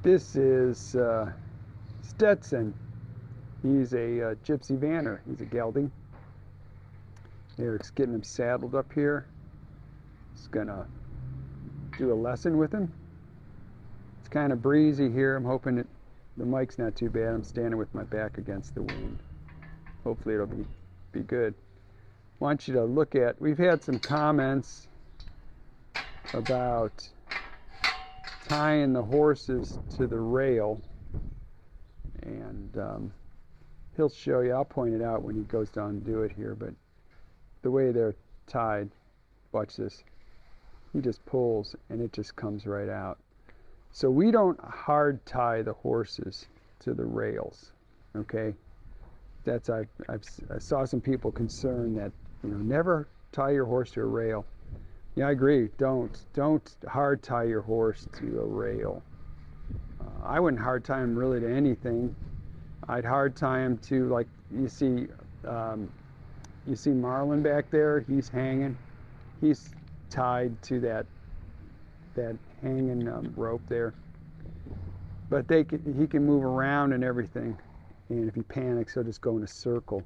This is Stetson. He's a Gypsy Vanner. He's a gelding. Eric's getting him saddled up here. He's gonna do a lesson with him. It's kind of breezy here. I'm hoping that the mic's not too bad. I'm standing with my back against the wind. Hopefully it'll be good. I want you to look at, we've had some comments about tying the horses to the rail, and he'll show you. I'll point it out when he goes down to do it here, but the way they're tied, watch this, he just pulls and it just comes right out. So we don't hard tie the horses to the rails, okay? That's I saw some people concerned that, you know, never tie your horse to a rail. Yeah, I agree. Don't hard tie your horse to a rail. I wouldn't hard tie him really to anything. I'd hard tie him to, like, you see Marlin back there. He's hanging. He's tied to that hanging rope there. But he can move around and everything. And if he panics, he'll just go in a circle.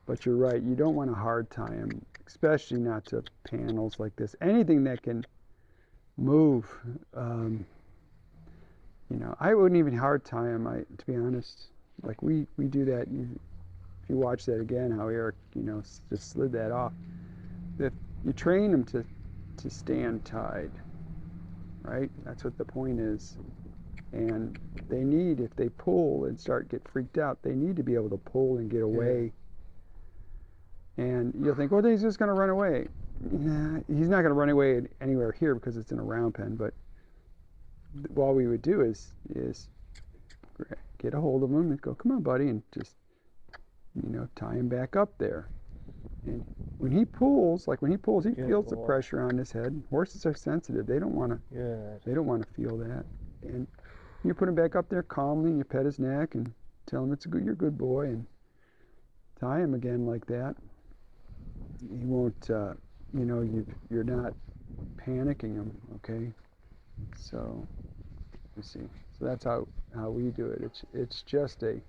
But you're right. You don't want to hard tie him, especially not to panels like this. Anything that can move. You know, I wouldn't even hard tie him. To be honest, like we do that. If you watch that again, how Eric, you know, just slid that off. If you train him to stand tied, right? That's what the point is. And they need, if they pull and get freaked out, they need to be able to pull and get away. And you'll think, well, he's just going to run away. Nah, he's not going to run away anywhere here because it's in a round pen. But all we would do is get a hold of him and go, come on, buddy, and just, you know, tie him back up there. And when he pulls, he feels the pressure on his head. Horses are sensitive. They don't want to feel that. And you put him back up there calmly, and you pet his neck and tell him you're a good boy, and tie him again like that. He won't, you know, you're not panicking him, okay? So, you see. So that's how we do it. It's just a.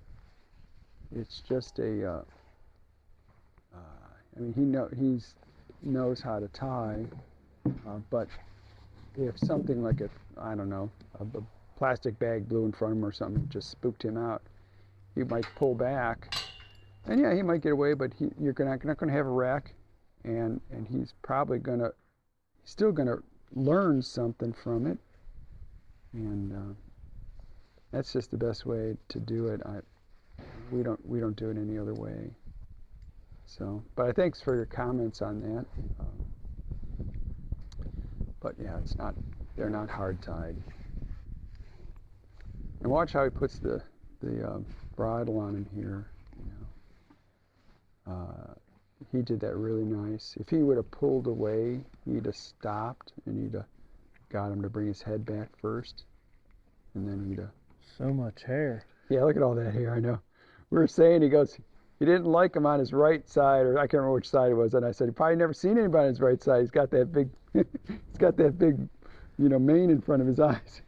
I mean, he knows how to tie, but if something like I don't know, a plastic bag blew in front of him or something, just spooked him out, he might pull back, and yeah, he might get away, but you're not going to have a wreck, and he's probably still gonna learn something from it, and that's just the best way to do it. We don't do it any other way. So, but thanks for your comments on that. But yeah, they're not hard tied. And watch how he puts the bridle on him here. You know, he did that really nice. If he would have pulled away, he'd have stopped, and he'd have got him to bring his head back first, and then he'd have. So much hair. Yeah, look at all that hair. I know. We were saying, he goes, he didn't like him on his right side, or I can't remember which side it was. And I said, he probably never seen anybody on his right side. He's got that big, you know, mane in front of his eyes.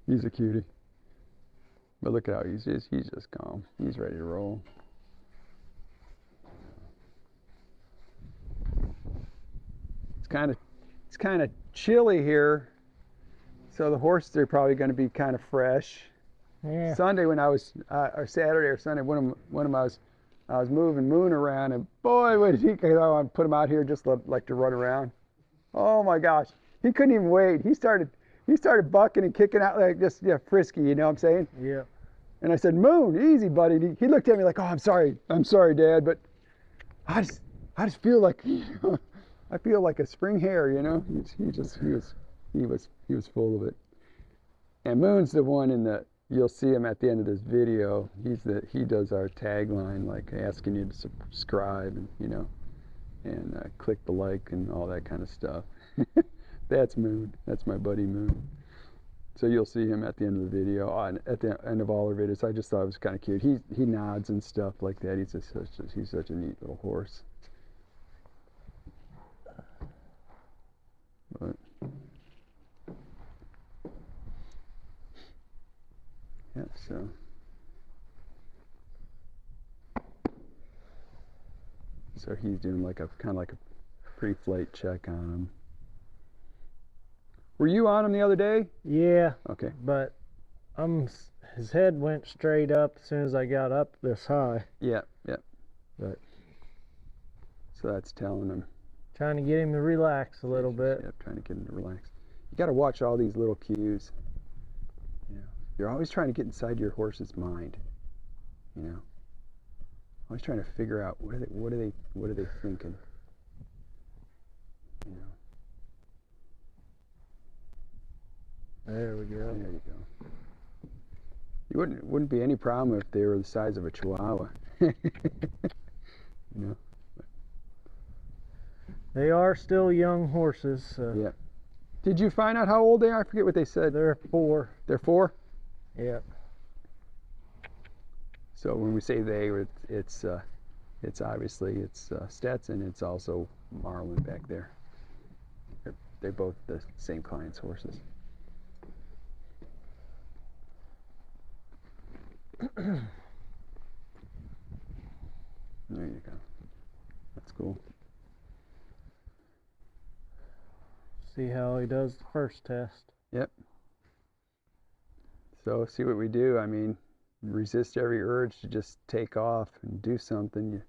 He's a cutie. But look at how he's just calm. He's ready to roll. It's kind of chilly here, so the horses are probably going to be kind of fresh. Yeah. Sunday when I was, or Saturday or Sunday, one of them I was moving Moon around, and boy, what did he! I want to put him out here just like to run around. Oh my gosh, he couldn't even wait. He started bucking and kicking out like just frisky. You know what I'm saying? Yeah. And I said, Moon, easy, buddy. And he looked at me like, oh, I'm sorry, Dad, but I just feel like, I feel like a spring hare. You know, he was full of it. And Moon's the one you'll see him at the end of this video. He does our tagline, like asking you to subscribe and, you know, and click the like and all that kind of stuff. That's Moon. That's my buddy Moon. So you'll see him at the end of the video, at the end of all our videos. I just thought it was kind of cute. He nods and stuff like that. He's such a neat little horse. But So. So he's doing like a kind of like a pre-flight check on him. Were you on him the other day? Yeah, Okay. but his head went straight up as soon as I got up this high. Yeah, yeah. But so that's telling him. Trying to get him to relax a little bit. Yeah, trying to get him to relax. You got to watch all these little cues. You know, you're always trying to get inside your horse's mind. You know, always trying to figure out what are they thinking. You know. There we go. There you go. You wouldn't be any problem if they were the size of a Chihuahua. You know. They are still young horses. So. Yeah. Did you find out how old they are? I forget what they said. They're 4. They're 4? Yeah. So when we say they, it's obviously Stetson. It's also Marlin back there. They're both the same client's horses. There you go. That's cool. See how he does the first test. Yep. So see what we do. I mean, resist every urge to just take off and do something.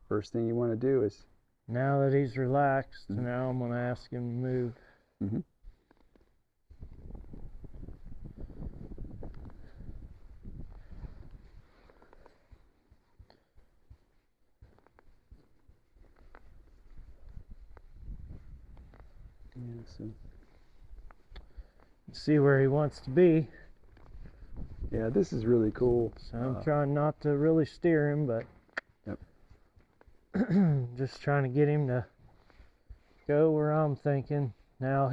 First thing you want to do is. Now that he's relaxed, now I'm going to ask him to move. Mm-hmm. Yeah, so. See where he wants to be. Yeah, this is really cool. So I'm trying not to really steer him, but yep. Just trying to get him to go where I'm thinking. Now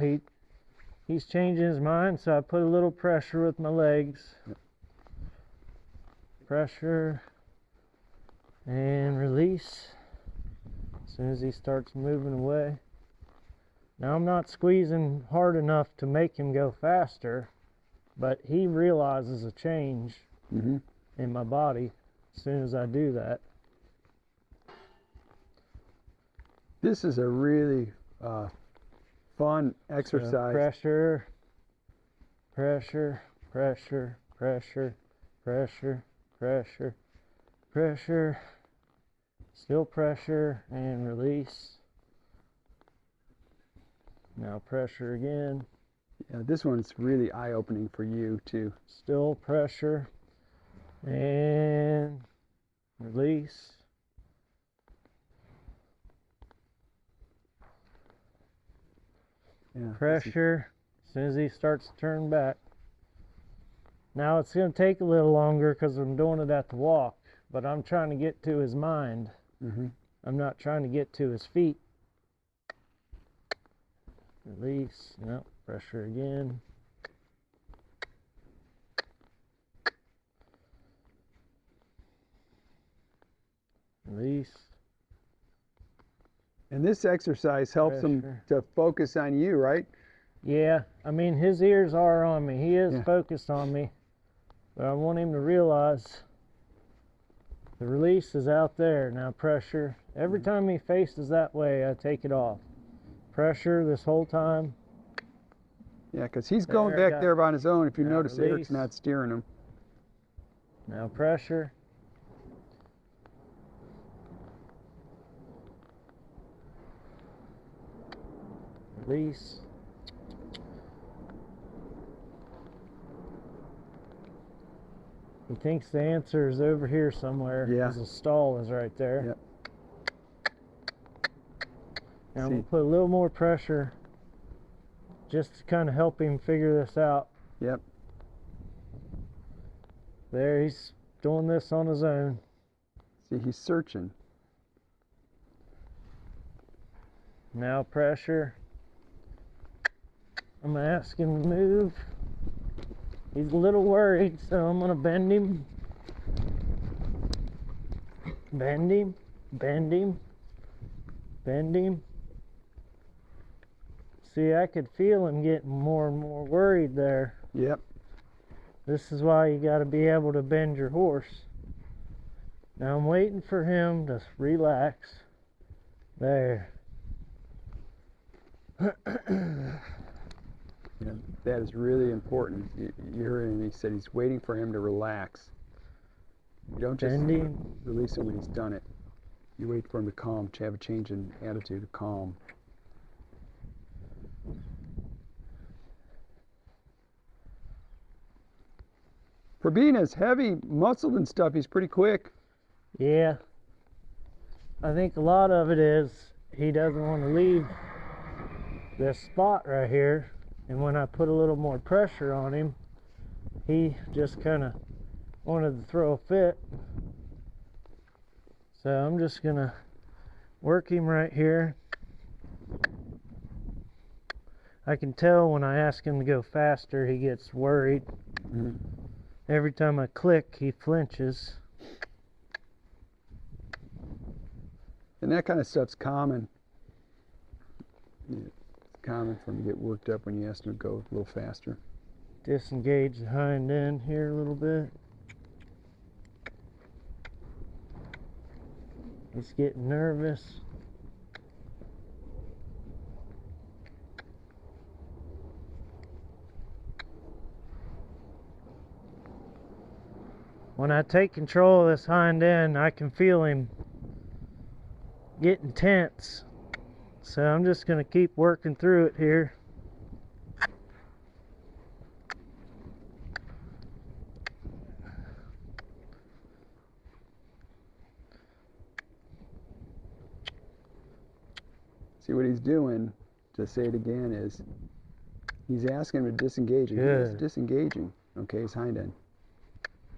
he's changing his mind, so I put a little pressure with my legs. Yep. Pressure and release as soon as he starts moving away. Now I'm not squeezing hard enough to make him go faster, but he realizes a change in my body as soon as I do that. This is a really fun exercise. So pressure, pressure, pressure, pressure, pressure, pressure, pressure, still pressure, and release. Now pressure again. Yeah, this one's really eye-opening for you too. Still pressure and release. Yeah, Pressure as soon as he starts to turn back. Now it's going to take a little longer because I'm doing it at the walk, but I'm trying to get to his mind. I'm not trying to get to his feet. Release. No, pressure again. Release. And this exercise helps him to focus on you, right? Yeah, I mean, his ears are on me. He is focused on me. But I want him to realize the release is out there. Now pressure. Every time he faces that way, I take it off. Pressure this whole time. Yeah, because he's going back there on his own. If you notice, Eric's not steering him. Now pressure. Release. He thinks the answer is over here somewhere. Yeah. Because the stall is right there. Yep. Now I'm going to put a little more pressure just to kind of help him figure this out. Yep. There, he's doing this on his own. See, he's searching. Now pressure. I'm going to ask him to move. He's a little worried, so I'm going to bend him. Bend him. Bend him. Bend him. See, I could feel him getting more and more worried there. Yep. This is why you got to be able to bend your horse. Now I'm waiting for him to relax. There. Yeah, that is really important. You heard him, he said he's waiting for him to relax. You don't just Bending. release him when he's done it. You wait for him to calm, to have a change in attitude, to calm. For being as heavy muscled and stuff, he's pretty quick. Yeah. I think a lot of it is he doesn't want to leave this spot right here. And when I put a little more pressure on him, he just kind of wanted to throw a fit. So I'm just going to work him right here. I can tell when I ask him to go faster, he gets worried. Mm-hmm. Every time I click, he flinches. And that kind of stuff's common. It's common for him to get worked up when you ask him to go a little faster. Disengage the hind end here a little bit. He's getting nervous. When I take control of this hind end, I can feel him getting tense. So I'm just going to keep working through it here. See what he's doing, to say it again, is he's asking him to disengage. He's Good. disengaging, okay, his hind end.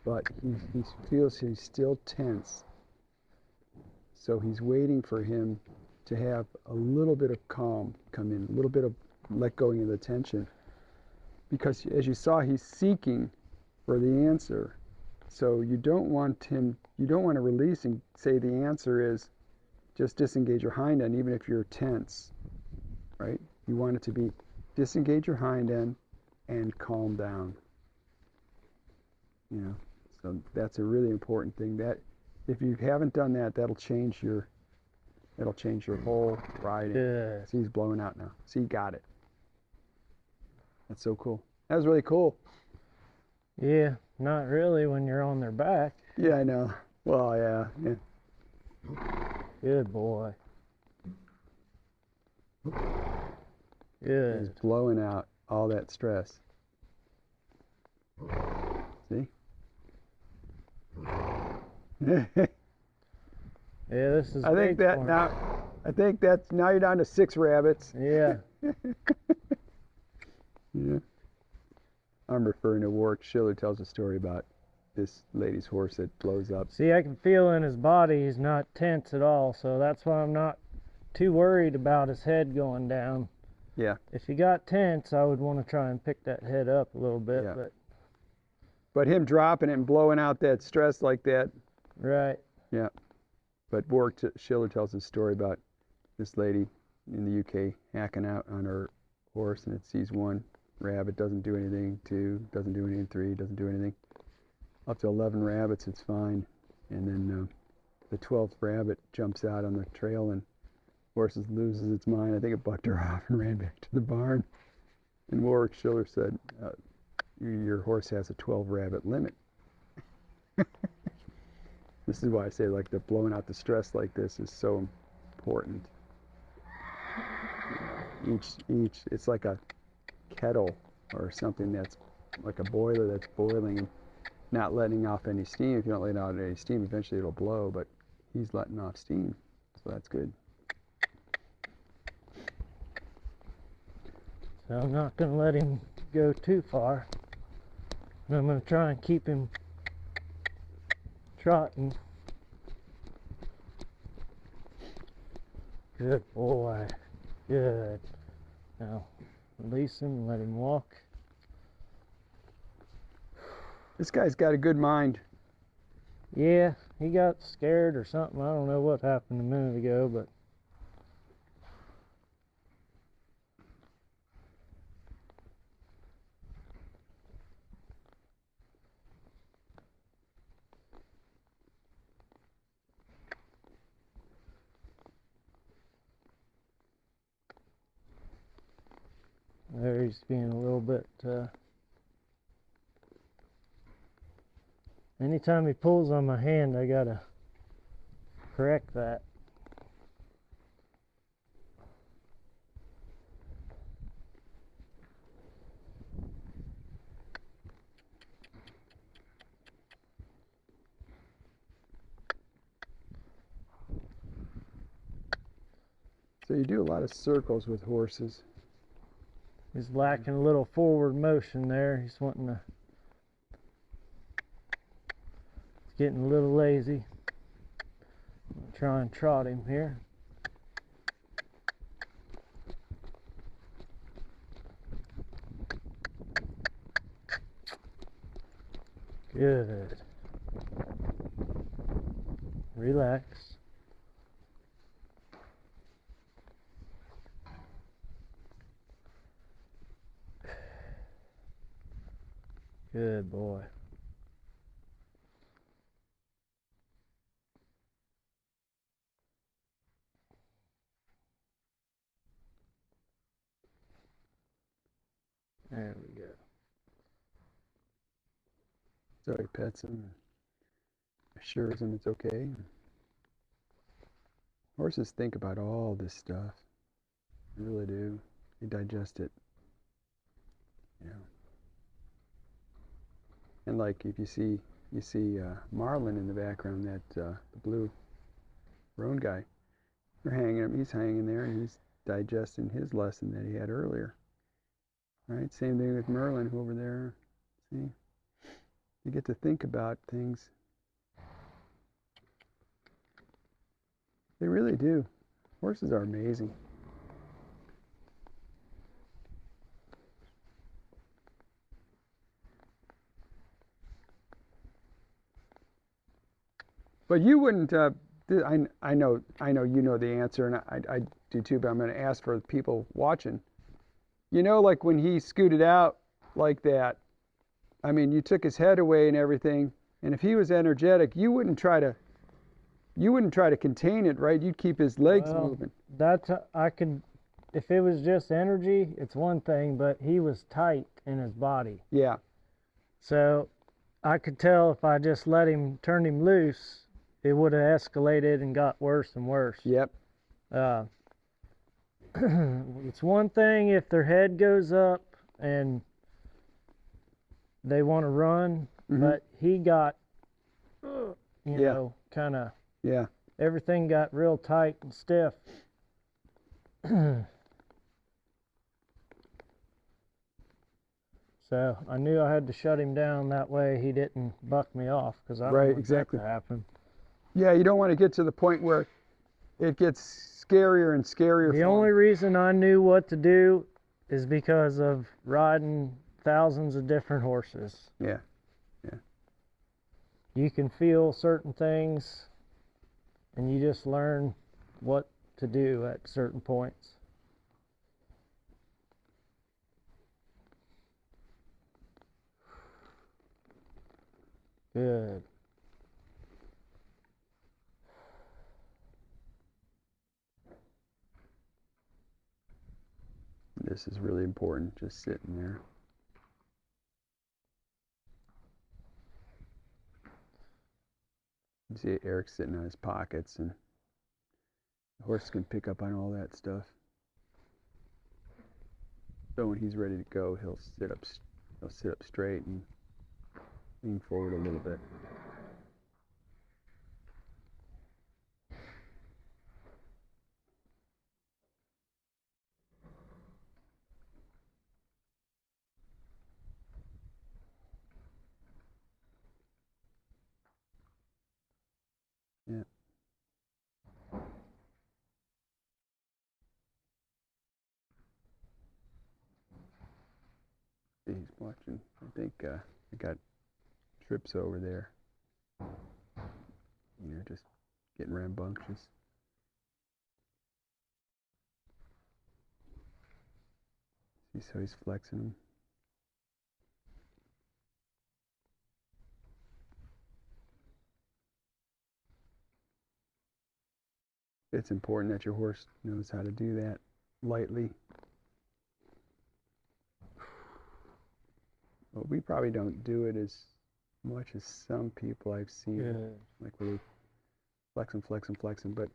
But he feels he's still tense. So he's waiting for him to have a little bit of calm come in, a little bit of let going of the tension. Because as you saw, he's seeking for the answer. So you don't want to release and say the answer is just disengage your hind end, even if you're tense, right? You want it to be disengage your hind end and calm down. You know, so that's a really important thing. That if you haven't done that, that'll change your whole riding. Good. See, he's blowing out now. See, he got it. That's so cool. That was really cool. Yeah, not really when you're on their back. Yeah, I know. Well, yeah. Good boy. Good. He's blowing out all that stress. See? Yeah, this is. I think that now. I think that's now you're down to 6 rabbits. Yeah. Yeah. I'm referring to Warwick Schiller tells a story about this lady's horse that blows up. See, I can feel in his body he's not tense at all, so that's why I'm not too worried about his head going down. Yeah. If he got tense, I would want to try and pick that head up a little bit, Yeah. but him dropping it and blowing out that stress like that. right. Yeah. But Warwick Schiller tells a story about this lady in the UK hacking out on her horse, and it sees 1 rabbit, doesn't do anything, 2, doesn't do anything, 3, doesn't do anything. Up to 11 rabbits, it's fine. And then the 12th rabbit jumps out on the trail and horse loses its mind. I think it bucked her off and ran back to the barn. And Warwick Schiller said, your horse has a 12 rabbit limit. This is why I say, like, the blowing out the stress like this is so important. Each it's like a kettle or something that's like a boiler that's boiling and not letting off any steam. If you don't let out any steam, eventually it'll blow, but he's letting off steam, so that's good. So I'm not going to let him go too far. And I'm going to try and keep him trotting. Good boy. Good. Now release him and let him walk. This guy's got a good mind. Yeah, he got scared or something. I don't know what happened a minute ago, but there he's being a little bit, anytime he pulls on my hand, I gotta correct that. So you do a lot of circles with horses. He's lacking a little forward motion there. He's wanting to. He's getting a little lazy. I'll try and trot him here. Good. Relax. Good boy. There we go. So he pets him, assures him it's okay. Horses think about all this stuff. They really do. They digest it. You know. And like if you see Marlin in the background, that the blue roan guy. They're hanging him. He's hanging there, and he's digesting his lesson that he had earlier. Right. Same thing with Merlin over there. See, you get to think about things. They really do. Horses are amazing. But you wouldn't. I know you know the answer, and I do too. But I'm going to ask for the people watching. You know, like when he scooted out like that. I mean, you took his head away and everything. And if he was energetic, you wouldn't try to contain it, right? You'd keep his legs moving. That's I could. If it was just energy, it's one thing, but he was tight in his body. Yeah. So I could tell if I just turned him loose, it would have escalated and got worse and worse. Yep. It's one thing if their head goes up and they want to run, but he got, you know, kind of, everything got real tight and stiff. So I knew I had to shut him down, that way he didn't buck me off, because I don't want that to happen. Yeah, you don't want to get to the point where it gets scarier and scarier. The only reason I knew what to do is because of riding thousands of different horses. Yeah, yeah. You can feel certain things, and you just learn what to do at certain points. Good. This is really important, just sitting there. You see Eric's sitting on his pockets, and the horse can pick up on all that stuff. So when he's ready to go, he'll sit up straight and lean forward a little bit. Yeah. He's watching. I think I got trips over there. You know, just getting rambunctious. See, so he's flexing them. It's important that your horse knows how to do that lightly. Well, we probably don't do it as much as some people I've seen, Good. like where they flex them, but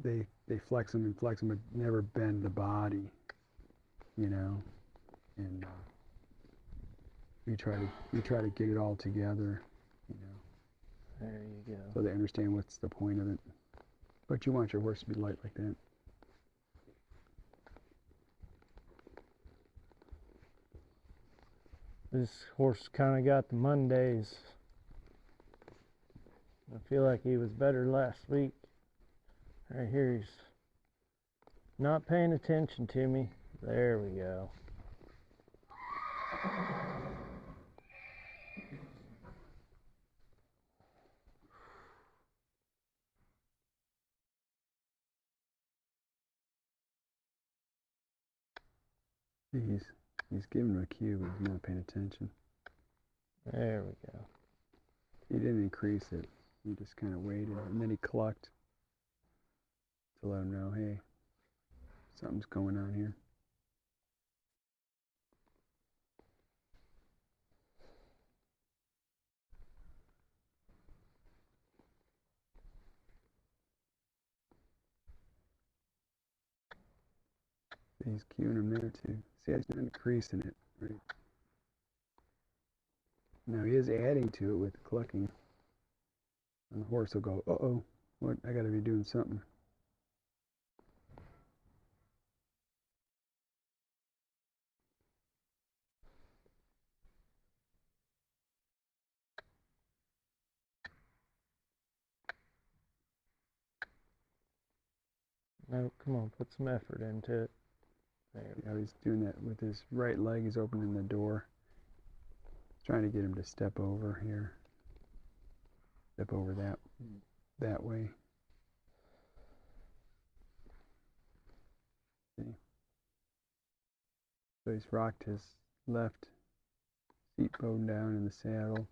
they flex them, but never bend the body, you know. And we try to get it all together, you know. There you go. So they understand what's the point of it. But you want your horse to be light like that. This horse kind of got the Mondays. I feel like he was better last week. Right here, he's not paying attention to me. There we go. He's giving him a cue, but he's not paying attention. There we go. He didn't increase it. He just kind of waited, and then he clucked to let him know, hey, something's going on here. He's cueing him there too. See, he's not increasing it, right? Now he is adding to it with clucking. And the horse will go, uh-oh, what? I got to be doing something. No, come on, put some effort into it. There. See how he's doing that with his right leg. He's opening the door. He's trying to get him to step over here. Step over that way. See? So he's rocked his left seat bone down in the saddle.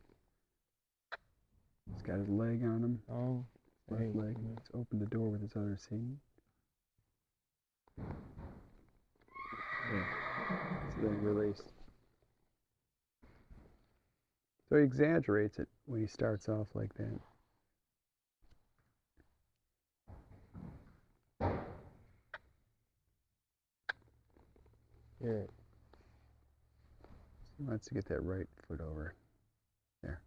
He's got his leg on him. Oh, Left leg. He's opened the door with his other seat. Yeah. So then released. So he exaggerates it when he starts off like that. good. He wants to get that right foot over there.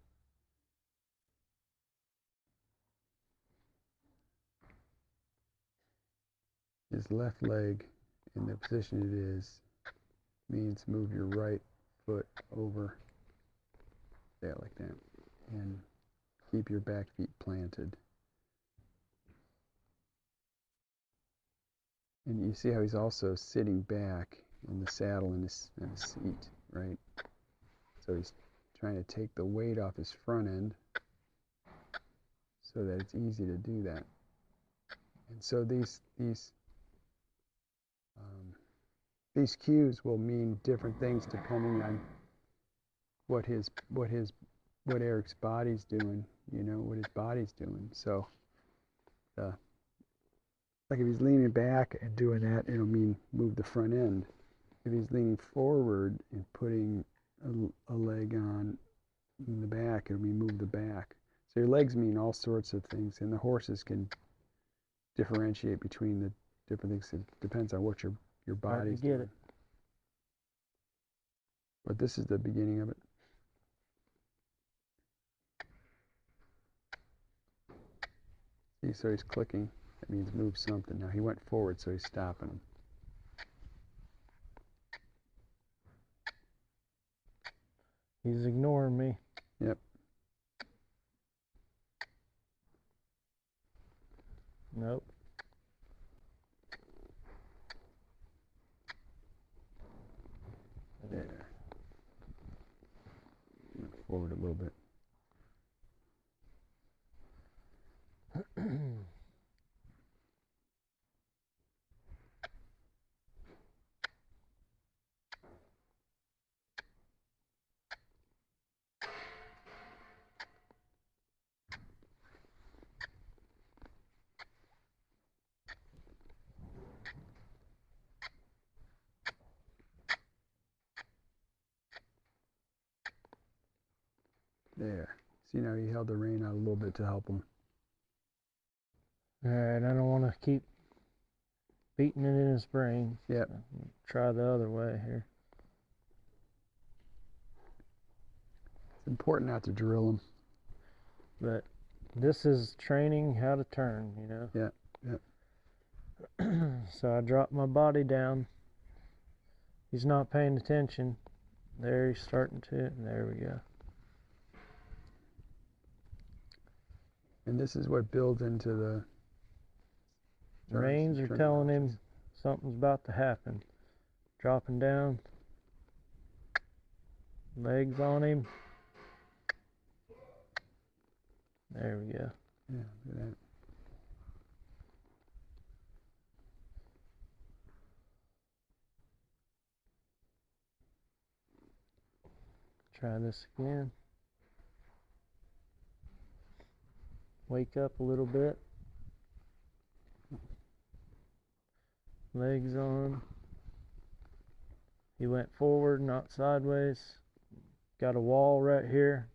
His left leg in the position it is means move your right foot over there like that and keep your back feet planted. And you see how he's also sitting back in the saddle in his seat, right? So he's trying to take the weight off his front end so that it's easy to do that. And so these cues will mean different things depending on what Eric's body's doing, you know, what his body's doing. So like if he's leaning back and doing that, it'll mean move the front end. If he's leaning forward and putting a leg on in the back, it'll mean move the back. So your legs mean all sorts of things, and the horses can differentiate between the different things. It depends on what your body's doing. But this is the beginning of it. See, so he's clicking. That means move something. Now he went forward, so he's stopping him. He's ignoring me. Yep. Nope. There. Forward a little bit. There. See, now he held the rein out a little bit to help him. Alright, I don't want to keep beating it in his brain. Yep. So try the other way here. It's important not to drill him. But this is training how to turn, you know? Yeah, So I drop my body down. He's not paying attention. There, he's starting to. There we go. And this is what builds into the Reins are telling him something's about to happen. Dropping down. Legs on him. There we go. Yeah, look at that. Try this again. Wake up a little bit. Legs on. He went forward, not sideways. Got a wall right here.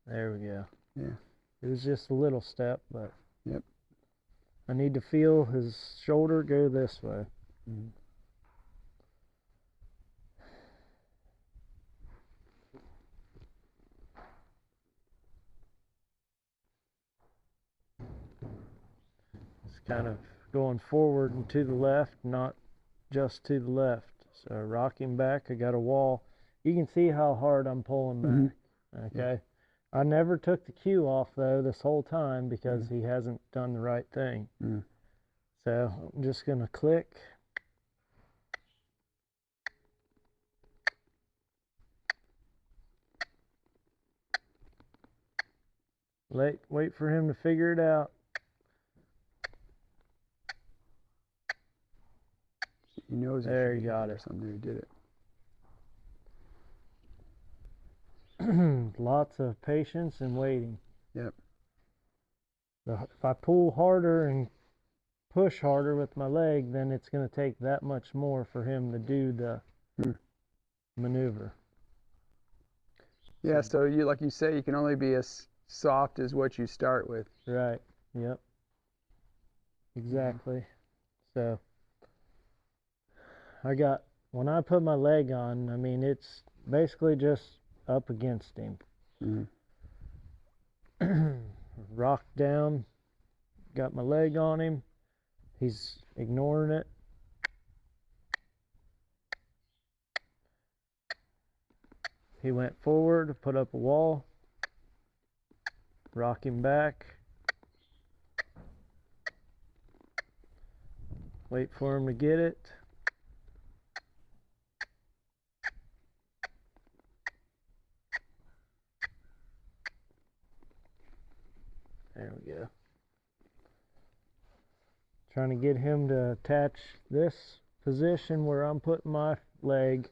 There we go. Yeah. It was just a little step, but Yep. I need to feel his shoulder go this way. Mm-hmm. It's kind of going forward and to the left, not just to the left. So rock him back. I got a wall. You can see how hard I'm pulling back. Okay. I never took the cue off though this whole time because he hasn't done the right thing. So I'm just gonna click. Wait for him to figure it out. He knows. There, he got it. Something. He did it. Lots of patience and waiting. Yep. If I pull harder and push harder with my leg, then it's going to take that much more for him to do the maneuver. Yeah, so you, like you say, you can only be as soft as what you start with. Right. Yep. Exactly. So when I put my leg on, I mean, it's basically just up against him. Rocked down, got my leg on him. He's ignoring it. He went forward, put up a wall, rock him back. Wait for him to get it. There we go. Trying to get him to attach this position where I'm putting my leg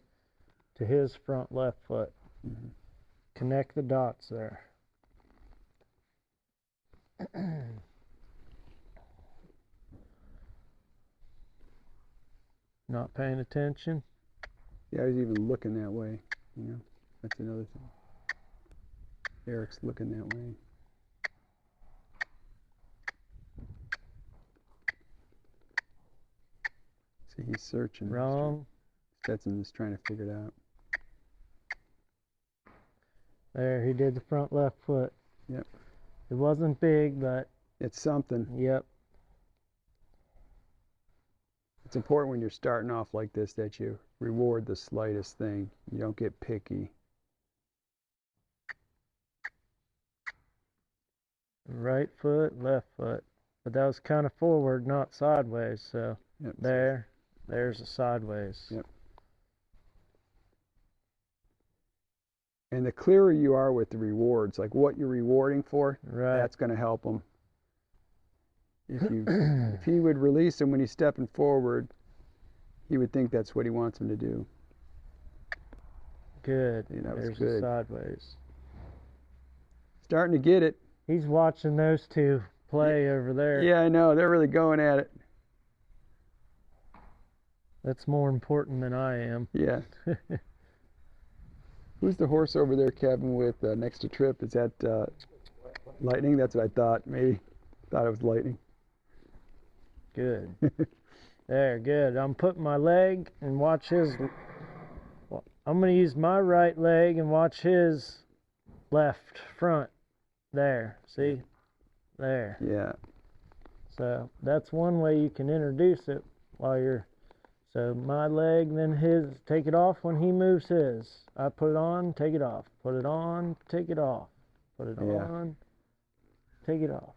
to his front left foot. Connect the dots there. Not paying attention. Yeah, he's even looking that way. You know, that's another thing. Eric's looking that way. See, he's searching. Wrong. Stetson is trying to figure it out. There, he did the front left foot. Yep. It wasn't big, but it's something. Yep. It's important when you're starting off like this that you reward the slightest thing. You don't get picky. Right foot, left foot. But that was kind of forward, not sideways. So Yep. there's a sideways. Yep. And the clearer you are with the rewards, like what you're rewarding for, right, that's going to help him. If he would release him when he's stepping forward, he would think that's what he wants him to do. Good. See, that was There's good. a sideways. Starting to get it. He's watching those two play over there. Yeah, I know. They're really going at it. That's more important than I am. Yeah. Who's the horse over there, Kevin, with next to Trip? Is that Lightning? That's what I thought. Maybe thought it was Lightning. Good. There, good. I'm putting my leg and watch his. I'm going to use my right leg and watch his left front. There, see? There. Yeah. So that's one way you can introduce it while you're. So my leg, then his. Take it off when he moves his. I put it on, take it off. Put it on, take it off. Put it on, take it off.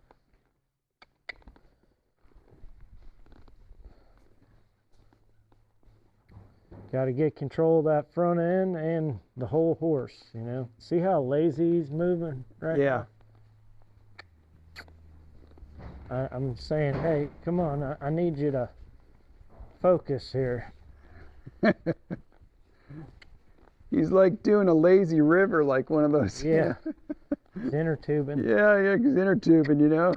Got to get control of that front end and the whole horse, you know. See how lazy he's moving right Yeah. now? I'm saying, hey, come on, I need you to focus here. He's like doing a lazy river, like one of those. Yeah. He's inner tubing. Yeah, he's inner tubing, you know.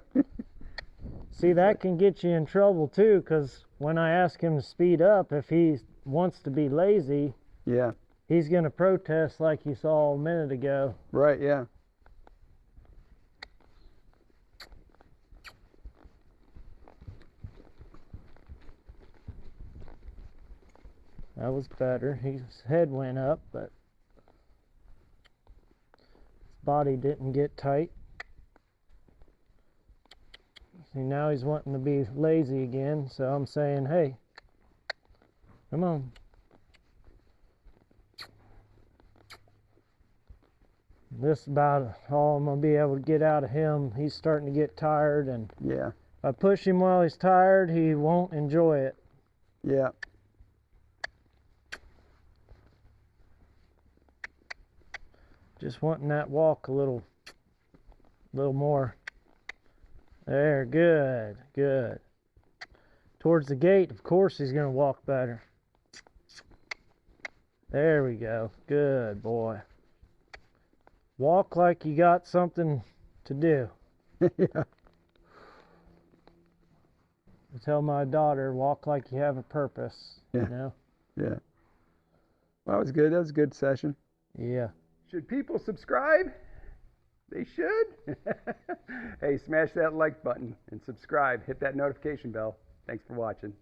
See, that can get you in trouble too, because when I ask him to speed up, if he wants to be lazy, Yeah. he's going to protest like you saw a minute ago. Right, yeah. That was better. His head went up, but his body didn't get tight. See, now he's wanting to be lazy again, so I'm saying, hey, come on. This is about all I'm going to be able to get out of him. He's starting to get tired, and Yeah. if I push him while he's tired, he won't enjoy it. Yeah. Just wanting that walk a little more. There, good, good. Towards the gate, of course he's going to walk better. There we go. Good boy. Walk like you got something to do. Yeah. I tell my daughter, walk like you have a purpose. Yeah. You know? Yeah. Well, that was good. That was a good session. Yeah. Should people subscribe? They should. Hey, smash that like button and subscribe. Hit that notification bell. Thanks for watching.